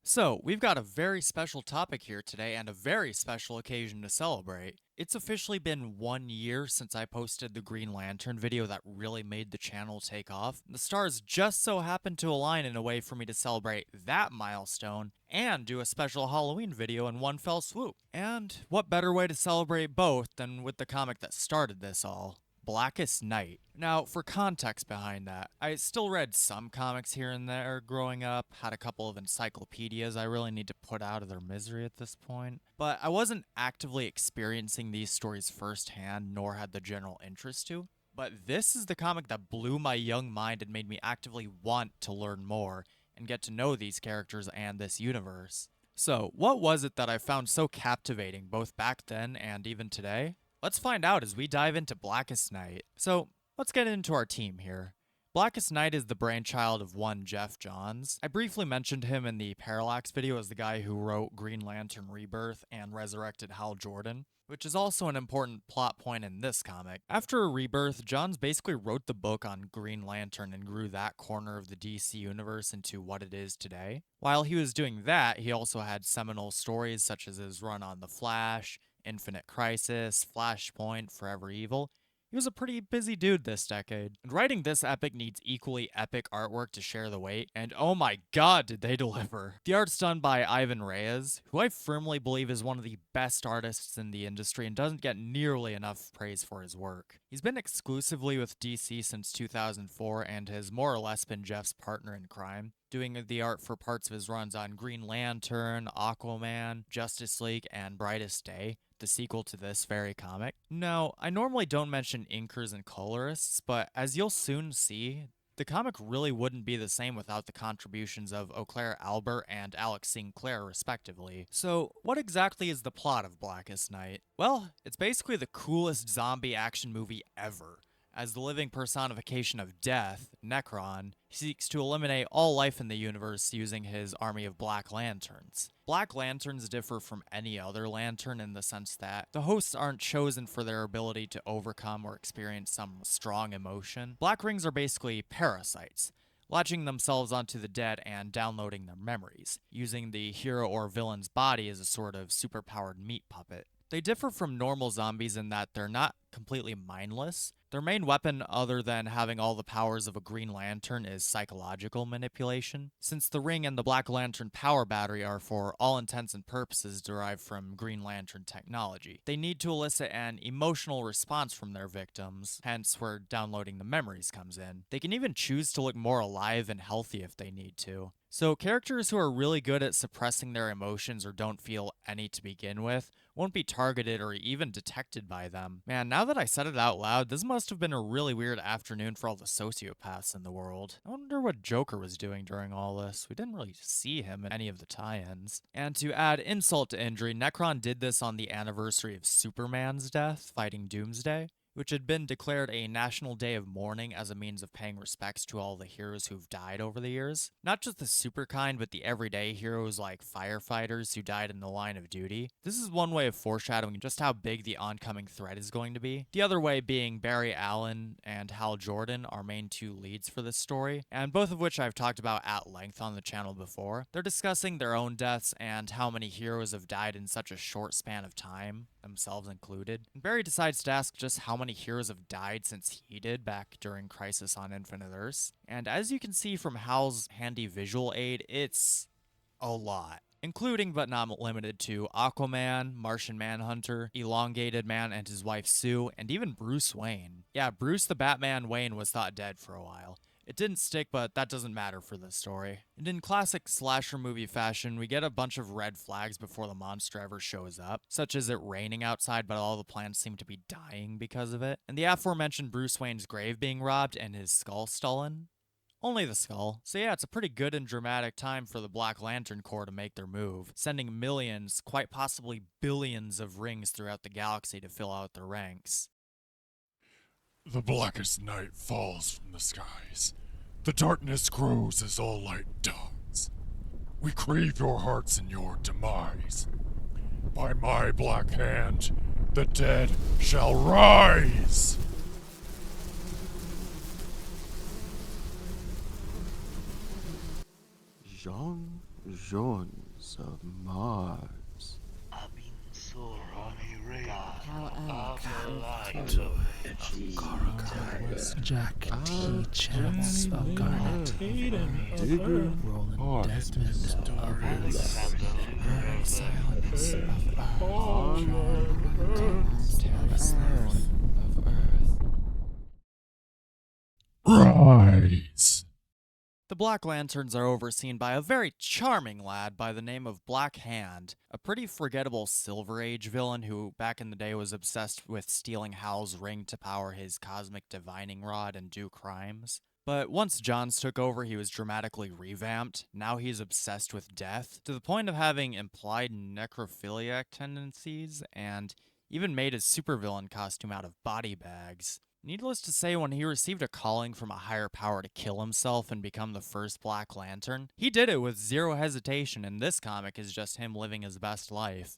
So, we've got a very special topic here today and a very special occasion to celebrate. It's officially been 1 year since I posted the Green Lantern video that really made the channel take off. The stars just so happened to align in a way for me to celebrate that milestone and do a special Halloween video in one fell swoop. And what better way to celebrate both than with the comic that started this all? Blackest Night. Now, for context behind that, I still read some comics here and there growing up, had a couple of encyclopedias I really need to put out of their misery at this point, but I wasn't actively experiencing these stories firsthand, nor had the general interest to. But this is the comic that blew my young mind and made me actively want to learn more and get to know these characters and this universe. So, what was it that I found so captivating both back then and even today? Let's find out as we dive into Blackest Night. So, let's get into our team here. Blackest Night is the brainchild of one Jeff Johns. I briefly mentioned him in the Parallax video as the guy who wrote Green Lantern Rebirth and resurrected Hal Jordan, which is also an important plot point in this comic. After Rebirth, Johns basically wrote the book on Green Lantern and grew that corner of the DC universe into what it is today. While he was doing that, he also had seminal stories such as his run on The Flash, Infinite Crisis, Flashpoint, Forever Evil. He was a pretty busy dude this decade. And writing this epic needs equally epic artwork to share the weight, and oh my god did they deliver. The art's done by Ivan Reyes, who I firmly believe is one of the best artists in the industry and doesn't get nearly enough praise for his work. He's been exclusively with DC since 2004 and has more or less been Jeff's partner in crime, doing the art for parts of his runs on Green Lantern, Aquaman, Justice League, and Brightest Day, the sequel to this very comic. Now, I normally don't mention inkers and colorists, but as you'll soon see, the comic really wouldn't be the same without the contributions of Auclair Albert and Alex Sinclair, respectively. So, what exactly is the plot of Blackest Night? Well, it's basically the coolest zombie action movie ever. As the living personification of death, Necron, he seeks to eliminate all life in the universe using his army of Black Lanterns. Black Lanterns differ from any other lantern in the sense that the hosts aren't chosen for their ability to overcome or experience some strong emotion. Black Rings are basically parasites, latching themselves onto the dead and downloading their memories, using the hero or villain's body as a sort of superpowered meat puppet. They differ from normal zombies in that they're not completely mindless. Their main weapon, other than having all the powers of a Green Lantern, is psychological manipulation, since the Ring and the Black Lantern power battery are for all intents and purposes derived from Green Lantern technology. They need to elicit an emotional response from their victims, hence where downloading the memories comes in. They can even choose to look more alive and healthy if they need to. So characters who are really good at suppressing their emotions or don't feel any to begin with won't be targeted or even detected by them. Man, now that I said it out loud, this must have been a really weird afternoon for all the sociopaths in the world. I wonder what Joker was doing during all this. We didn't really see him in any of the tie-ins. And to add insult to injury, Necron did this on the anniversary of Superman's death, fighting Doomsday, which had been declared a national day of mourning as a means of paying respects to all the heroes who've died over the years. Not just the super kind, but the everyday heroes like firefighters who died in the line of duty. This is one way of foreshadowing just how big the oncoming threat is going to be. The other way being Barry Allen and Hal Jordan, our main two leads for this story, and both of which I've talked about at length on the channel before. They're discussing their own deaths and how many heroes have died in such a short span of time, themselves included. And Barry decides to ask just how many heroes have died since he did back during Crisis on Infinite Earths. And as you can see from Hal's handy visual aid, it's a lot. Including but not limited to Aquaman, Martian Manhunter, Elongated Man and his wife Sue, and even Bruce Wayne. Yeah, Bruce the Batman Wayne was thought dead for a while. It didn't stick, but that doesn't matter for this story. And in classic slasher movie fashion, we get a bunch of red flags before the monster ever shows up, such as it raining outside but all the plants seem to be dying because of it, and the aforementioned Bruce Wayne's grave being robbed and his skull stolen. Only the skull. So yeah, it's a pretty good and dramatic time for the Black Lantern Corps to make their move, sending millions, quite possibly billions of rings throughout the galaxy to fill out their ranks. The blackest night falls from the skies. The darkness grows as all light dawns. We crave your hearts and your demise. By my black hand, the dead shall rise! Jean Jones of Mars. Jack T. Chance of Garnet, Digger Roland Desmond of Earth, Silence of Rise! The Black Lanterns are overseen by a very charming lad by the name of Black Hand, a pretty forgettable Silver Age villain who back in the day was obsessed with stealing Hal's ring to power his cosmic divining rod and do crimes. But once Johns took over, he was dramatically revamped. Now he's obsessed with death, to the point of having implied necrophiliac tendencies, and even made his supervillain costume out of body bags. Needless to say, when he received a calling from a higher power to kill himself and become the first Black Lantern, he did it with zero hesitation, and this comic is just him living his best life.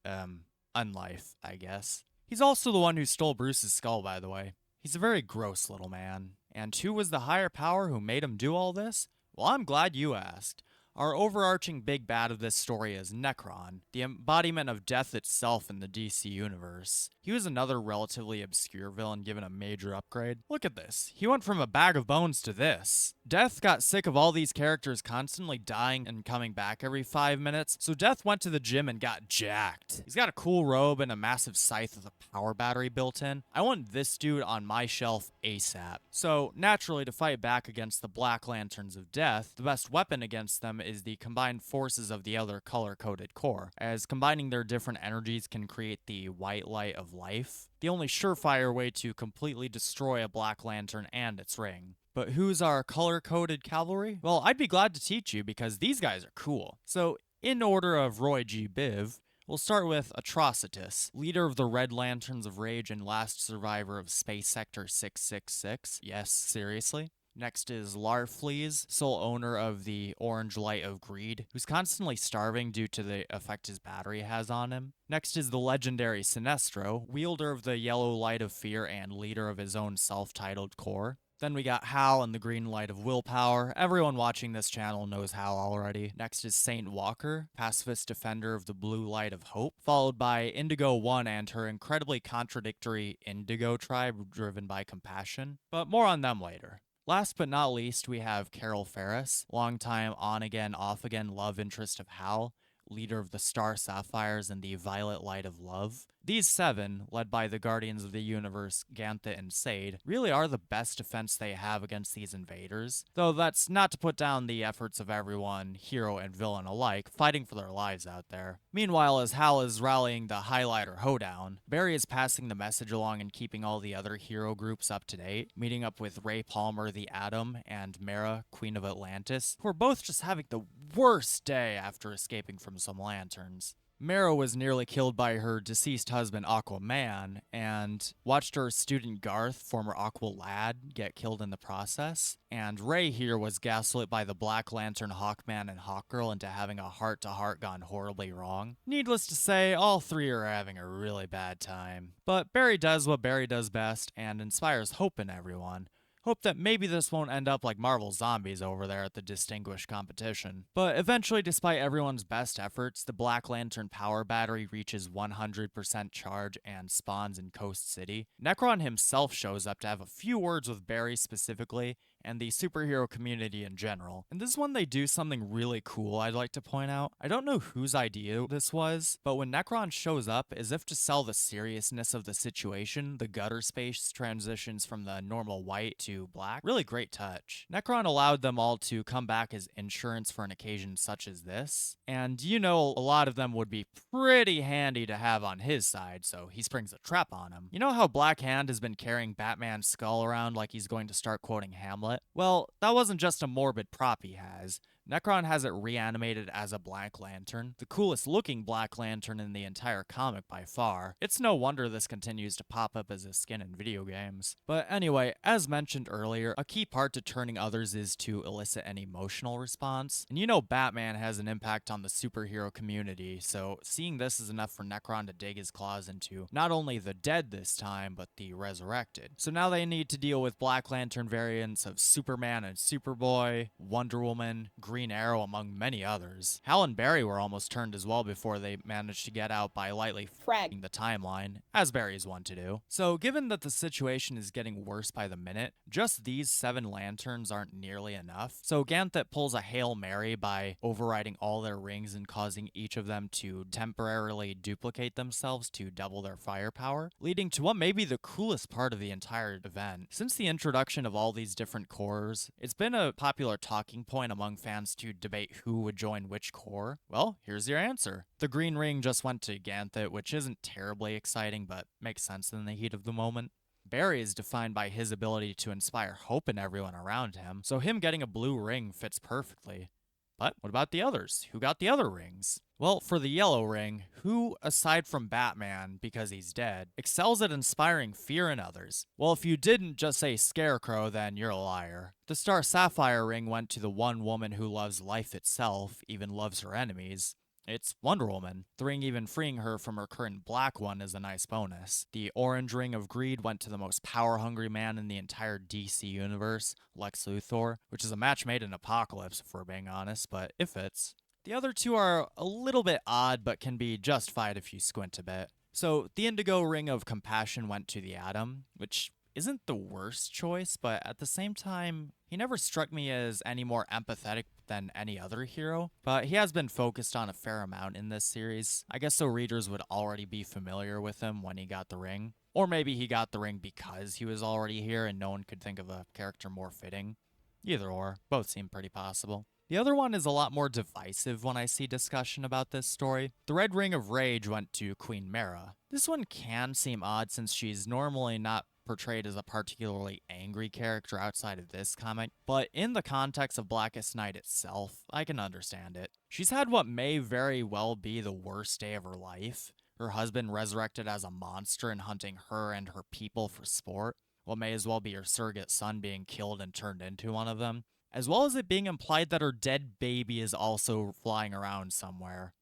Unlife, I guess. He's also the one who stole Bruce's skull, by the way. He's a very gross little man. And who was the higher power who made him do all this? Well, I'm glad you asked. Our overarching big bad of this story is Necron, the embodiment of death itself in the DC universe. He was another relatively obscure villain given a major upgrade. Look at this. He went from a bag of bones to this. Death got sick of all these characters constantly dying and coming back every 5 minutes, so Death went to the gym and got jacked. He's got a cool robe and a massive scythe with a power battery built in. I want this dude on my shelf ASAP. So, naturally, to fight back against the Black Lanterns of Death, the best weapon against them is the combined forces of the other color-coded core, as combining their different energies can create the white light of life, the only surefire way to completely destroy a Black Lantern and its ring. But who's our color-coded cavalry? Well, I'd be glad to teach you because these guys are cool. So, in order of Roy G. Biv, we'll start with Atrocitus, leader of the Red Lanterns of Rage and last survivor of Space Sector 666. Yes, seriously. Next is Larfleeze, sole owner of the Orange Light of Greed, who's constantly starving due to the effect his battery has on him. Next is the legendary Sinestro, wielder of the Yellow Light of Fear and leader of his own self-titled corps. Then we got Hal and the Green Light of Willpower. Everyone watching this channel knows Hal already. Next is Saint Walker, pacifist defender of the Blue Light of Hope, followed by Indigo 1 and her incredibly contradictory Indigo Tribe driven by compassion. But more on them later. Last but not least, we have Carol Ferris, longtime on-again, off-again love interest of Hal, leader of the Star Sapphires and the Violet Light of Love. These 7, led by the Guardians of the Universe, Ganthet and Sade, really are the best defense they have against these invaders. Though that's not to put down the efforts of everyone, hero and villain alike, fighting for their lives out there. Meanwhile, as Hal is rallying the Highlighter Hoedown, Barry is passing the message along and keeping all the other hero groups up to date, meeting up with Ray Palmer, the Atom, and Mara, Queen of Atlantis, who are both just having the worst day after escaping from some lanterns. Mara was nearly killed by her deceased husband Aquaman, and watched her student Garth, former Aqua Lad, get killed in the process. And Ray here was gaslit by the Black Lantern Hawkman and Hawkgirl into having a heart-to-heart gone horribly wrong. Needless to say, all 3 are having a really bad time. But Barry does what Barry does best, and inspires hope in everyone. Hope that maybe this won't end up like Marvel Zombies over there at the Distinguished Competition. But eventually, despite everyone's best efforts, the Black Lantern power battery reaches 100% charge and spawns in Coast City. Necron himself shows up to have a few words with Barry specifically, and the superhero community in general. And this is when they do something really cool I'd like to point out. I don't know whose idea this was, but when Necron shows up, as if to sell the seriousness of the situation, the gutter space transitions from the normal white to black. Really great touch. Necron allowed them all to come back as insurance for an occasion such as this, and you know a lot of them would be pretty handy to have on his side, so he springs a trap on him. You know how Black Hand has been carrying Batman's skull around like he's going to start quoting Hamlet? Well, that wasn't just a morbid prop he has. Necron has it reanimated as a Black Lantern, the coolest looking Black Lantern in the entire comic by far. It's no wonder this continues to pop up as a skin in video games. But anyway, as mentioned earlier, a key part to turning others is to elicit an emotional response. And you know Batman has an impact on the superhero community, so seeing this is enough for Necron to dig his claws into not only the dead this time, but the resurrected. So now they need to deal with Black Lantern variants of Superman and Superboy, Wonder Woman, Green Green Arrow among many others. Hal and Barry were almost turned as well before they managed to get out by lightly fragging the timeline, as Barry's one to do. So given that the situation is getting worse by the minute, just these 7 lanterns aren't nearly enough. So Ganthet pulls a Hail Mary by overriding all their rings and causing each of them to temporarily duplicate themselves to double their firepower, leading to what may be the coolest part of the entire event. Since the introduction of all these different corps, it's been a popular talking point among fans to debate who would join which corps. Well, here's your answer. The green ring just went to Ganthet, which isn't terribly exciting, but makes sense in the heat of the moment. Barry is defined by his ability to inspire hope in everyone around him, so him getting a blue ring fits perfectly. But what about the others? Who got the other rings? Well, for the yellow ring, who, aside from Batman, because he's dead, excels at inspiring fear in others? Well, if you didn't just say Scarecrow, then you're a liar. The Star Sapphire ring went to the one woman who loves life itself, even loves her enemies. It's Wonder Woman. The ring even freeing her from her current black one is a nice bonus. The orange ring of greed went to the most power-hungry man in the entire DC universe, Lex Luthor, which is a match made in Apocalypse if we're being honest, but it fits. The other two are a little bit odd, but can be justified if you squint a bit. So the Indigo ring of compassion went to the Atom, which isn't the worst choice, but at the same time, he never struck me as any more empathetic than any other hero, but he has been focused on a fair amount in this series. I guess so readers would already be familiar with him when he got the ring. Or maybe he got the ring because he was already here and no one could think of a character more fitting. Either or, both seem pretty possible. The other one is a lot more divisive when I see discussion about this story. The Red Ring of Rage went to Queen Mara. This one can seem odd since she's normally not portrayed as a particularly angry character outside of this comic, but in the context of Blackest Night itself, I can understand it. She's had what may very well be the worst day of her life. Her husband resurrected as a monster and hunting her and her people for sport. What may as well be her surrogate son being killed and turned into one of them, as well as it being implied that her dead baby is also flying around somewhere.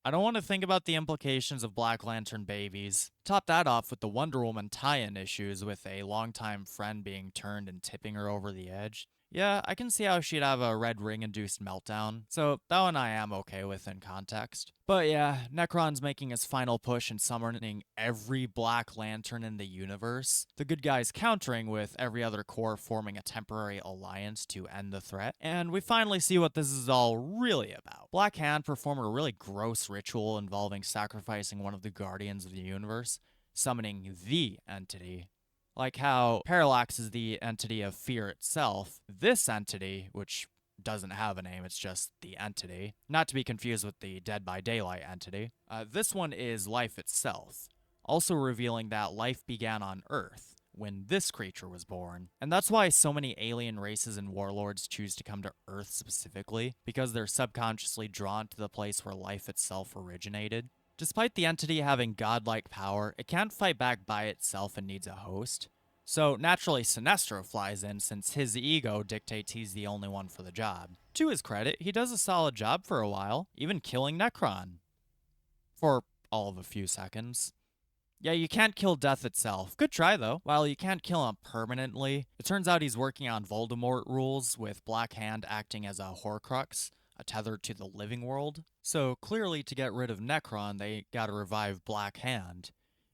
I don't want to think about the implications of Black Lantern babies. Top that off with the Wonder Woman tie-in issues with a longtime friend being turned and tipping her over the edge. Yeah, I can see how she'd have a red ring-induced meltdown, so that one I am okay with in context. But yeah, Necron's making his final push and summoning every Black Lantern in the universe. The good guys countering with every other corps forming a temporary alliance to end the threat. And we finally see what this is all really about. Black Hand performed a really gross ritual involving sacrificing one of the Guardians of the Universe, summoning the entity. Like how Parallax is the entity of fear itself, this entity, which doesn't have a name, it's just the entity, not to be confused with the Dead by Daylight entity, this one is life itself, also revealing that life began on Earth when this creature was born. And that's why so many alien races and warlords choose to come to Earth specifically, because they're subconsciously drawn to the place where life itself originated. Despite the entity having godlike power, it can't fight back by itself and needs a host. So naturally Sinestro flies in since his ego dictates he's the only one for the job. To his credit, he does a solid job for a while, even killing Necron. For all of a few seconds. Yeah, you can't kill death itself. Good try, though. While you can't kill him permanently, it turns out he's working on Voldemort rules, with Black Hand acting as a Horcrux, a tether to the living world. So clearly to get rid of Necron, they gotta revive Black Hand,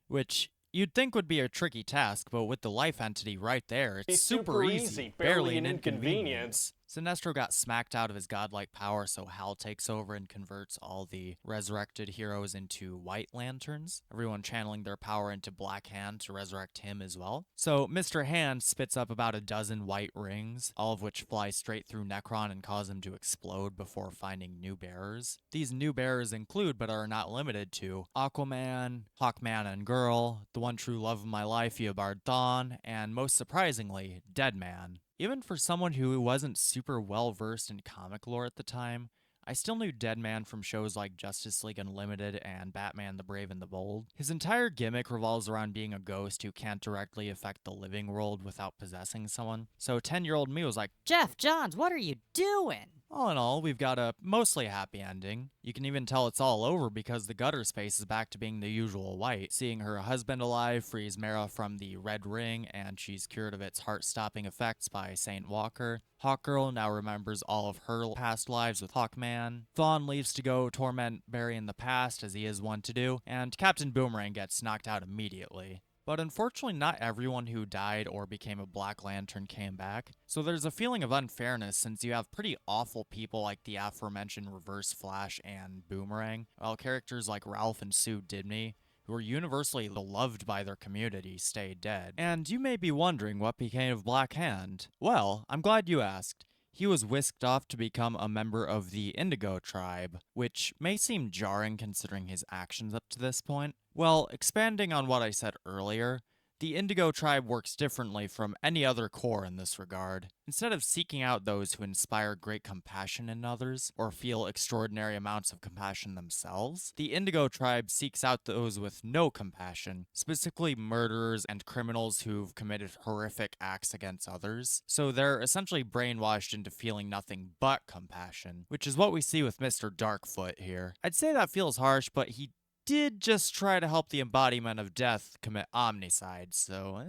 which you'd think would be a tricky task, but with the life entity right there, it's super easy, barely an inconvenience. Sinestro got smacked out of his godlike power, so Hal takes over and converts all the resurrected heroes into White Lanterns, everyone channeling their power into Black Hand to resurrect him as well. So Mr. Hand spits up about a dozen white rings, all of which fly straight through Necron and cause him to explode before finding new bearers. These new bearers include, but are not limited to, Aquaman, Hawkman and Girl, the one true love of my life, Eobard Thawne, and most surprisingly, Deadman. Even for someone who wasn't super well versed in comic lore at the time, I still knew Deadman from shows like Justice League Unlimited and Batman the Brave and the Bold. His entire gimmick revolves around being a ghost who can't directly affect the living world without possessing someone. So 10-year-old me was like, Jeff Johns, what are you doing? All in all, we've got a mostly happy ending. You can even tell it's all over because the gutter space is back to being the usual white. Seeing her husband alive frees Mara from the red ring, and she's cured of its heart-stopping effects by Saint Walker. Hawkgirl now remembers all of her past lives with Hawkman. Thawne leaves to go torment Barry in the past, as he is one to do, and Captain Boomerang gets knocked out immediately. But unfortunately, not everyone who died or became a Black Lantern came back, so there's a feeling of unfairness since you have pretty awful people like the aforementioned Reverse Flash and Boomerang, while characters like Ralph and Sue Dibney, who were universally beloved by their community, stayed dead. And you may be wondering what became of Black Hand. Well, I'm glad you asked. He was whisked off to become a member of the Indigo Tribe, which may seem jarring considering his actions up to this point. Well, expanding on what I said earlier, the Indigo Tribe works differently from any other corps in this regard. Instead of seeking out those who inspire great compassion in others, or feel extraordinary amounts of compassion themselves, the Indigo Tribe seeks out those with no compassion, specifically murderers and criminals who've committed horrific acts against others. So they're essentially brainwashed into feeling nothing but compassion, which is what we see with Mr. Darkfoot here. I'd say that feels harsh, but he did just try to help the embodiment of death commit omnicide, so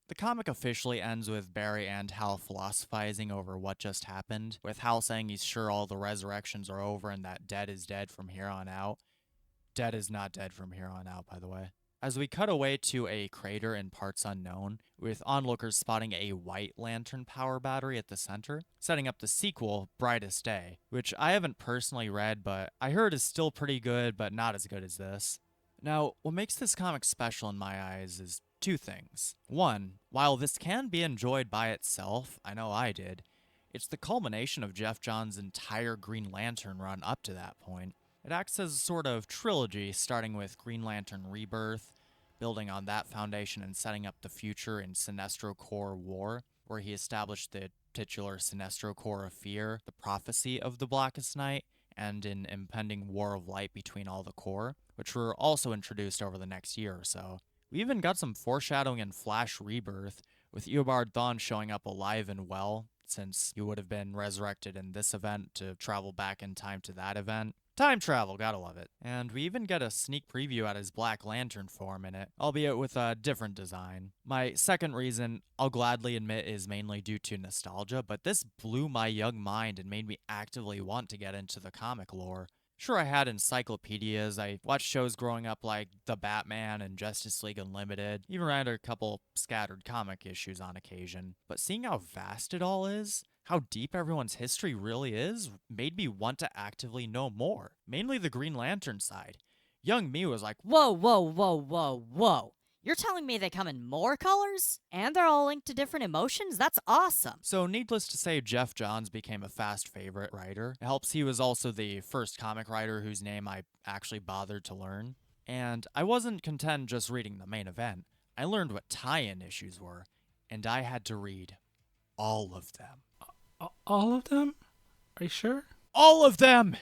The comic officially ends with Barry and Hal philosophizing over what just happened, with Hal saying he's sure all the resurrections are over and that dead is dead from here on out. Dead is not dead from here on out, by the way. As we cut away to a crater in parts unknown, with onlookers spotting a white lantern power battery at the center, setting up the sequel, Brightest Day, which I haven't personally read, but I heard is still pretty good, but not as good as this. Now, what makes this comic special in my eyes is two things. One, while this can be enjoyed by itself, I know I did, it's the culmination of Jeff Johns' entire Green Lantern run up to that point. It acts as a sort of trilogy, starting with Green Lantern Rebirth, building on that foundation and setting up the future in Sinestro Corps War, where he established the titular Sinestro Corps of Fear, the prophecy of the Blackest Night, and an impending war of light between all the Corps, which were also introduced over the next year or so. We even got some foreshadowing in Flash Rebirth, with Eobard Thawne showing up alive and well, since he would have been resurrected in this event to travel back in time to that event. Time travel, gotta love it. And we even get a sneak preview at his Black Lantern form in it, albeit with a different design. My second reason, I'll gladly admit, is mainly due to nostalgia, but this blew my young mind and made me actively want to get into the comic lore. Sure, I had encyclopedias, I watched shows growing up like The Batman and Justice League Unlimited, even read a couple scattered comic issues on occasion, but seeing how vast it all is, how deep everyone's history really is, made me want to actively know more, mainly the Green Lantern side. Young me was like, Whoa, whoa, whoa, whoa, whoa. You're telling me they come in more colors? And they're all linked to different emotions? That's awesome. So needless to say, Jeff Johns became a fast favorite writer. It helps he was also the first comic writer whose name I actually bothered to learn. And I wasn't content just reading the main event. I learned what tie-in issues were, and I had to read all of them. All of them? Are you sure? All of them!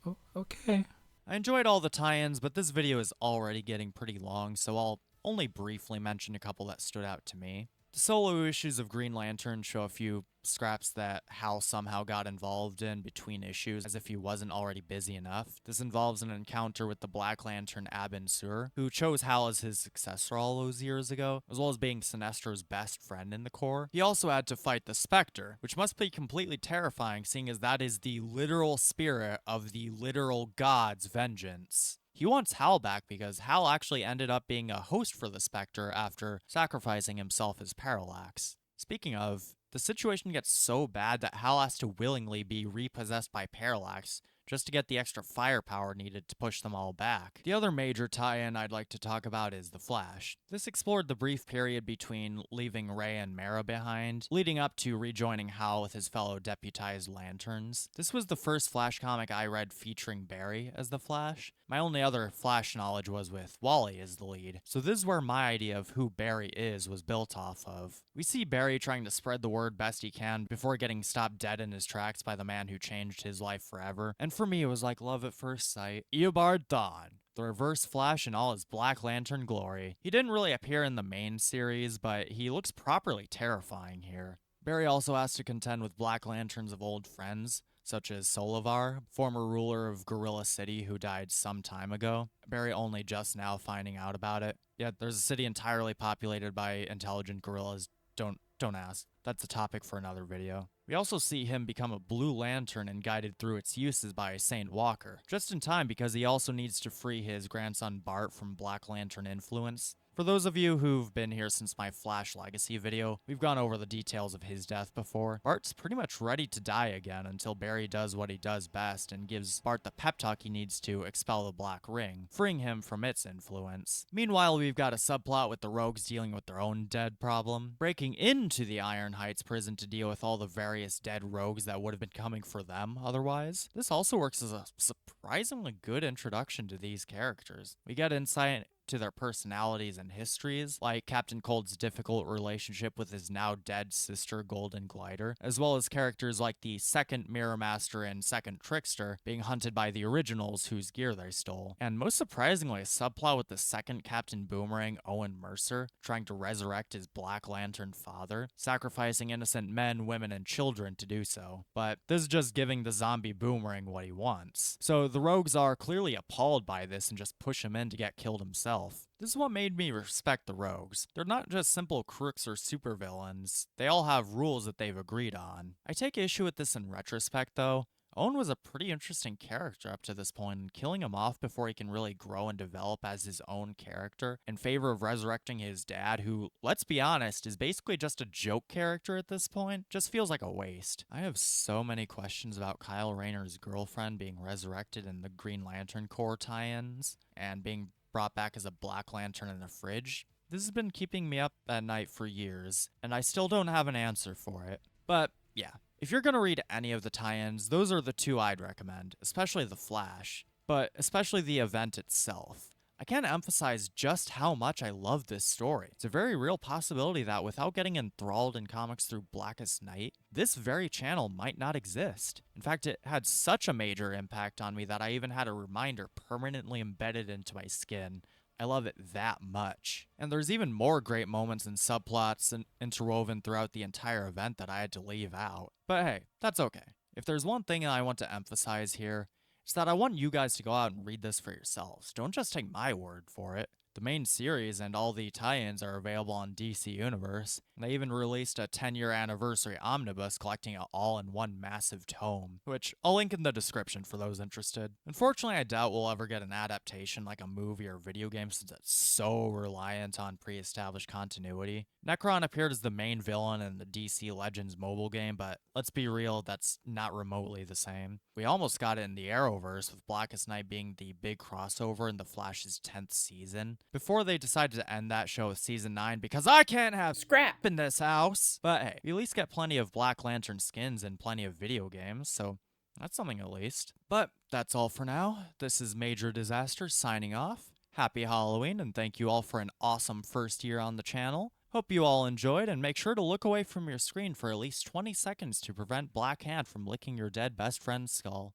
Oh, okay. I enjoyed all the tie-ins, but this video is already getting pretty long, so I'll only briefly mention a couple that stood out to me. The solo issues of Green Lantern show a few scraps that Hal somehow got involved in between issues, as if he wasn't already busy enough. This involves an encounter with the Black Lantern Abin Sur, who chose Hal as his successor all those years ago, as well as being Sinestro's best friend in the Corps. He also had to fight the Spectre, which must be completely terrifying, seeing as that is the literal spirit of the literal god's vengeance. He wants Hal back because Hal actually ended up being a host for the Spectre after sacrificing himself as Parallax. Speaking of, the situation gets so bad that Hal has to willingly be repossessed by Parallax just to get the extra firepower needed to push them all back. The other major tie-in I'd like to talk about is The Flash. This explored the brief period between leaving Ray and Mara behind, leading up to rejoining Hal with his fellow deputized Lanterns. This was the first Flash comic I read featuring Barry as the Flash. My only other Flash knowledge was with Wally as the lead, so this is where my idea of who Barry is was built off of. We see Barry trying to spread the word best he can before getting stopped dead in his tracks by the man who changed his life forever, and for me it was like love at first sight. Eobard Thawne, the Reverse Flash in all his Black Lantern glory. He didn't really appear in the main series, but he looks properly terrifying here. Barry also has to contend with Black Lanterns of old friends, such as Solivar, former ruler of Gorilla City who died some time ago. Barry only just now finding out about it. Yet there's a city entirely populated by intelligent gorillas. Don't ask. That's a topic for another video. We also see him become a Blue Lantern and guided through its uses by Saint Walker, just in time because he also needs to free his grandson Bart from Black Lantern influence. For those of you who've been here since my Flash Legacy video, we've gone over the details of his death before. Bart's pretty much ready to die again until Barry does what he does best and gives Bart the pep talk he needs to expel the Black Ring, freeing him from its influence. Meanwhile, we've got a subplot with the Rogues dealing with their own dead problem, breaking into the Iron Heights prison to deal with all the various dead rogues that would have been coming for them otherwise. This also works as a surprisingly good introduction to these characters. We get insight to their personalities and histories, like Captain Cold's difficult relationship with his now dead sister Golden Glider, as well as characters like the second Mirror Master and second Trickster being hunted by the originals whose gear they stole. And most surprisingly, a subplot with the second Captain Boomerang, Owen Mercer, trying to resurrect his Black Lantern father, sacrificing innocent men, women, and children to do so. But this is just giving the zombie Boomerang what he wants. So the Rogues are clearly appalled by this and just push him in to get killed himself. This is what made me respect the Rogues. They're not just simple crooks or supervillains. They all have rules that they've agreed on. I take issue with this in retrospect, though. Owen was a pretty interesting character up to this point, and killing him off before he can really grow and develop as his own character in favor of resurrecting his dad, who, let's be honest, is basically just a joke character at this point, just feels like a waste. I have so many questions about Kyle Rayner's girlfriend being resurrected in the Green Lantern Corps tie-ins, and being brought back as a Black Lantern in a fridge. This has been keeping me up at night for years, and I still don't have an answer for it. But yeah, if you're gonna read any of the tie-ins, those are the two I'd recommend, especially the Flash, but especially the event itself. I can't emphasize just how much I love this story. It's a very real possibility that without getting enthralled in comics through Blackest Night, this very channel might not exist. In fact, it had such a major impact on me that I even had a reminder permanently embedded into my skin. I love it that much. And there's even more great moments and subplots interwoven throughout the entire event that I had to leave out. But hey, that's okay. If there's one thing I want to emphasize here, it's that I want you guys to go out and read this for yourselves. Don't just take my word for it. The main series and all the tie-ins are available on DC Universe, and they even released a 10-year anniversary omnibus collecting it all in one massive tome, which I'll link in the description for those interested. Unfortunately, I doubt we'll ever get an adaptation like a movie or video game since it's so reliant on pre-established continuity. Necron appeared as the main villain in the DC Legends mobile game, but let's be real, that's not remotely the same. We almost got it in the Arrowverse, with Blackest Night being the big crossover in the Flash's 10th season, before they decided to end that show with season 9 because I can't have scrap in this house. But hey, we at least get plenty of Black Lantern skins and plenty of video games, so that's something at least. But that's all for now. This is Major Disaster signing off. Happy Halloween, and thank you all for an awesome first year on the channel. Hope you all enjoyed, and make sure to look away from your screen for at least 20 seconds to prevent Black Hand from licking your dead best friend's skull.